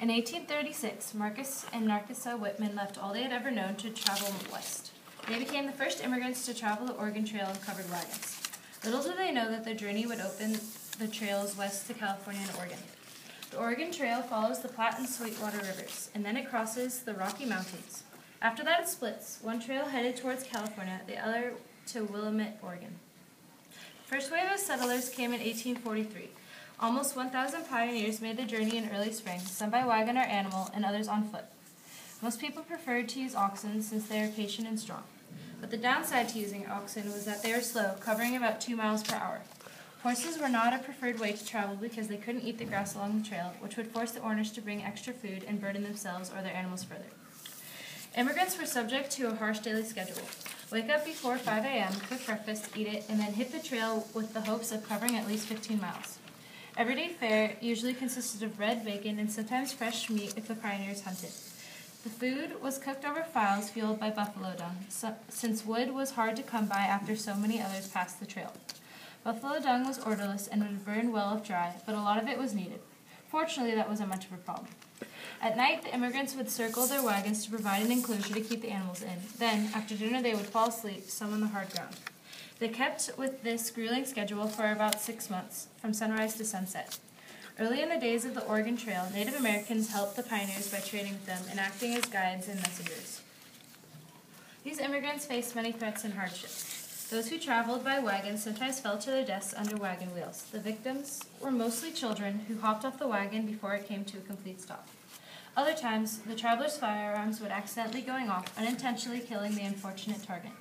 In 1836, Marcus and Narcissa Whitman left all they had ever known to travel west. They became the first immigrants to travel the Oregon Trail in covered wagons. Little did they know that their journey would open the trails west to California and Oregon. The Oregon Trail follows the Platte and Sweetwater rivers, and then it crosses the Rocky Mountains. After that, it splits, one trail headed towards California, the other to Willamette, Oregon. The first wave of settlers came in 1843. Almost 1,000 pioneers made the journey in early spring, some by wagon or animal, and others on foot. Most people preferred to use oxen since they are patient and strong. But the downside to using oxen was that they were slow, covering about 2 miles per hour. Horses were not a preferred way to travel because they couldn't eat the grass along the trail, which would force the owners to bring extra food and burden themselves or their animals further. Immigrants were subject to a harsh daily schedule. Wake up before 5 a.m., cook breakfast, eat it, and then hit the trail with the hopes of covering at least 15 miles. Everyday fare usually consisted of bread, bacon, and sometimes fresh meat if the pioneers hunted. The food was cooked over files fueled by buffalo dung, since wood was hard to come by after so many others passed the trail. Buffalo dung was odorless and would burn well if dry, but a lot of it was needed. Fortunately, that wasn't much of a problem. At night, the immigrants would circle their wagons to provide an enclosure to keep the animals in. Then, after dinner, they would fall asleep, some on the hard ground. They kept with this grueling schedule for about 6 months, from sunrise to sunset. Early in the days of the Oregon Trail, Native Americans helped the pioneers by trading with them and acting as guides and messengers. These immigrants faced many threats and hardships. Those who traveled by wagons sometimes fell to their deaths under wagon wheels. The victims were mostly children who hopped off the wagon before it came to a complete stop. Other times, the travelers' firearms would accidentally going off, unintentionally killing the unfortunate target.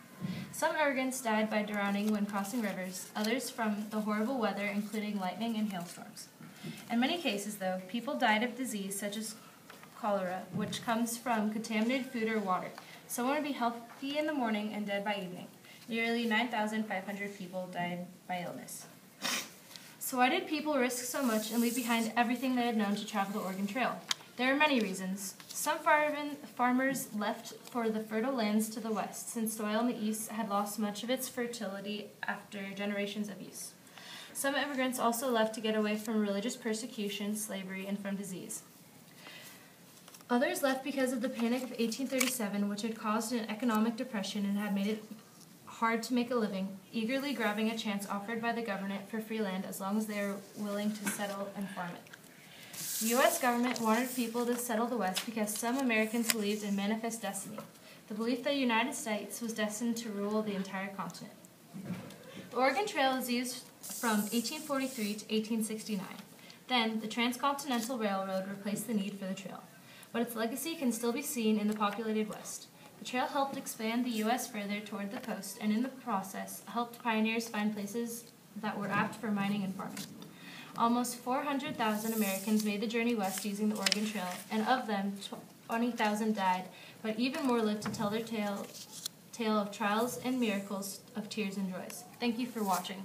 Some immigrants died by drowning when crossing rivers, others from the horrible weather, including lightning and hailstorms. In many cases, though, people died of disease such as cholera, which comes from contaminated food or water. Someone would be healthy in the morning and dead by evening. Nearly 9,500 people died by illness. So why did people risk so much and leave behind everything they had known to travel the Oregon Trail? There are many reasons. Some farmers left for the fertile lands to the west, since soil in the east had lost much of its fertility after generations of use. Some immigrants also left to get away from religious persecution, slavery, and from disease. Others left because of the Panic of 1837, which had caused an economic depression and had made it hard to make a living, eagerly grabbing a chance offered by the government for free land as long as they were willing to settle and farm it. The U.S. government wanted people to settle the West because some Americans believed in manifest destiny, the belief that the United States was destined to rule the entire continent. The Oregon Trail was used from 1843 to 1869. Then, the Transcontinental Railroad replaced the need for the trail, but its legacy can still be seen in the populated West. The trail helped expand the U.S. further toward the coast, and in the process, helped pioneers find places that were apt for mining and farming. Almost 400,000 Americans made the journey west using the Oregon Trail, and of them, 20,000 died, but even more lived to tell their tale of trials and miracles, of tears and joys. Thank you for watching.